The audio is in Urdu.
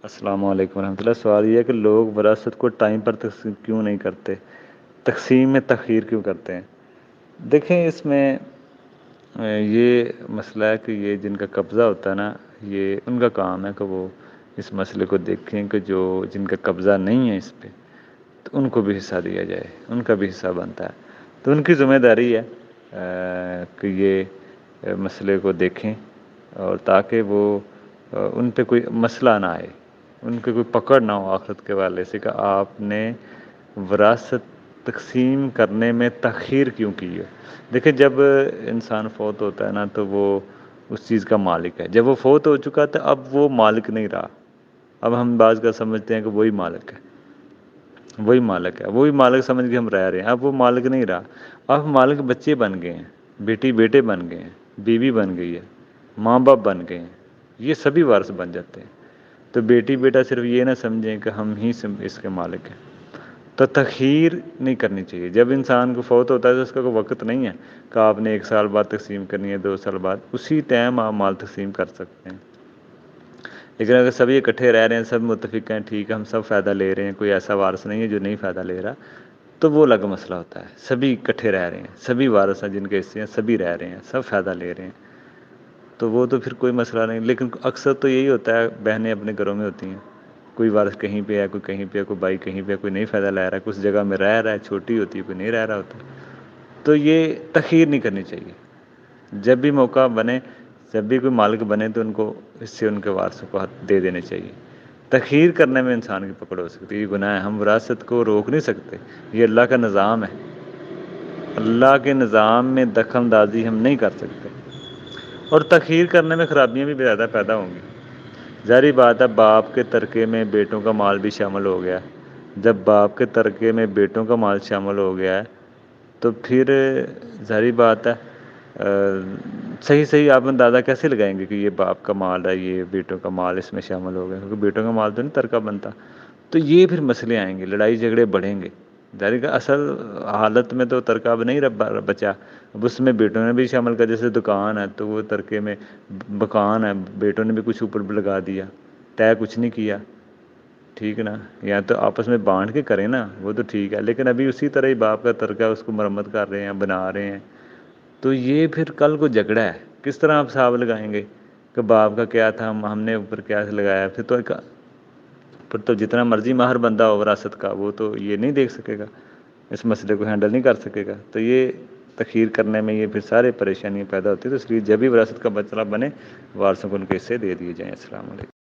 السلام علیکم ورحمۃ اللہ۔ سوال یہ ہے کہ لوگ وراثت کو ٹائم پر تقسیم کیوں نہیں کرتے، تقسیم میں تاخیر کیوں کرتے ہیں؟ دیکھیں، اس میں یہ مسئلہ ہے کہ یہ جن کا قبضہ ہوتا ہے نا، یہ ان کا کام ہے کہ وہ اس مسئلے کو دیکھیں کہ جن کا قبضہ نہیں ہے اس پہ، تو ان کو بھی حصہ دیا جائے، ان کا بھی حصہ بنتا ہے۔ تو ان کی ذمہ داری ہے کہ یہ مسئلے کو دیکھیں، اور تاکہ وہ ان پہ کوئی مسئلہ نہ آئے، ان کی کوئی پکڑ نہ ہو آخرت کے والے سے کہ آپ نے وراثت تقسیم کرنے میں تاخیر کیوں کی ہے۔ دیکھیں، جب انسان فوت ہوتا ہے نا، تو وہ اس چیز کا مالک ہے۔ جب وہ فوت ہو چکا تھا، اب وہ مالک نہیں رہا۔ اب ہم بعض کا سمجھتے ہیں کہ وہی مالک ہے، وہی مالک ہے، وہی مالک سمجھ کے ہم رہ رہے ہیں۔ اب وہ مالک نہیں رہا، اب مالک بچے بن گئے ہیں، بیٹی بیٹے بن گئے ہیں، بیوی بن گئی ہے، ماں باپ بن گئے ہیں، یہ سبھی وارث بن جاتے ہیں۔ تو بیٹی بیٹا صرف یہ نہ سمجھیں کہ ہم ہی اس کے مالک ہیں۔ تو تاخیر نہیں کرنی چاہیے۔ جب انسان کو فوت ہوتا ہے تو اس کا کوئی وقت نہیں ہے کہ آپ نے 1 سال بعد تقسیم کرنی ہے، 2 سال بعد، اسی ٹائم آپ مال تقسیم کر سکتے ہیں۔ لیکن اگر سبھی اکٹھے رہ رہے ہیں، سب متفق ہیں، ٹھیک ہے، ہم سب فائدہ لے رہے ہیں، کوئی ایسا وارث نہیں ہے جو نہیں فائدہ لے رہا، تو وہ الگ مسئلہ ہوتا ہے۔ سبھی اکٹھے رہ رہے ہیں، سبھی وارث ہیں، جن کے حصے ہیں سبھی رہ رہے ہیں، سب فائدہ لے رہے ہیں، تو وہ تو پھر کوئی مسئلہ نہیں۔ لیکن اکثر تو یہی ہوتا ہے، بہنیں اپنے گھروں میں ہوتی ہیں، کوئی وارث کہیں پہ ہے، کوئی کہیں پہ ہے، کوئی بھائی کہیں پہ ہے، کوئی نہیں فائدہ لے رہا ہے، کچھ جگہ میں رہ رہا ہے، چھوٹی ہوتی ہے، کوئی نہیں رہ رہا ہوتا، تو یہ تاخیر نہیں کرنی چاہیے۔ جب بھی موقع بنے، جب بھی کوئی مالک بنے، تو ان کو اس سے ان کے وارثوں کو حق دے دینے چاہیے۔ تاخیر کرنے میں انسان کی پکڑ ہو سکتی ہے، یہ گناہ ہے۔ ہم وراثت کو روک نہیں سکتے، یہ اللہ کا نظام ہے، اللہ کے نظام میں دخل اندازی ہم نہیں کر سکتے، اور تاخیر کرنے میں خرابیاں بھی زیادہ پیدا ہوں گی۔ ظاہری بات ہے، باپ کے ترکے میں بیٹوں کا مال بھی شامل ہو گیا ہے۔ جب باپ کے ترکے میں بیٹوں کا مال شامل ہو گیا ہے، تو پھر ظاہری بات ہے، صحیح آپ اندازہ کیسے لگائیں گے کہ یہ باپ کا مال ہے، یہ بیٹوں کا مال اس میں شامل ہو گیا؟ کیونکہ بیٹوں کا مال تو نہیں ترکہ بنتا، تو یہ پھر مسئلے آئیں گے، لڑائی جھگڑے بڑھیں گے۔ ظاہر کہ اصل حالت میں تو ترکہ اب نہیں بچا، اب اس میں بیٹوں نے بھی شامل کر، جیسے دکان ہے تو وہ ترکے میں مکان ہے، بیٹوں نے بھی کچھ اوپر لگا دیا، طے کچھ نہیں کیا، ٹھیک ہے نا؟ یا تو آپس میں بانٹ کے کریں نا، وہ تو ٹھیک ہے، لیکن ابھی اسی طرح ہی باپ کا ترکہ اس کو مرمت کر رہے ہیں، بنا رہے ہیں، تو یہ پھر کل کو جھگڑا ہے۔ کس طرح آپ حساب لگائیں گے کہ باپ کا کیا تھا، ہم نے اوپر کیا لگایا؟ پھر تو جتنا مرضی ماہر بندہ ہو وراثت کا، وہ تو یہ نہیں دیکھ سکے گا، اس مسئلے کو ہینڈل نہیں کر سکے گا۔ تو یہ تاخیر کرنے میں یہ پھر سارے پریشانیاں پیدا ہوتی ہیں۔ تو اس لیے جب بھی وراثت کا مسئلہ بنے، وارثوں کو ان کے حصے دے دیے جائیں۔ السلام علیکم۔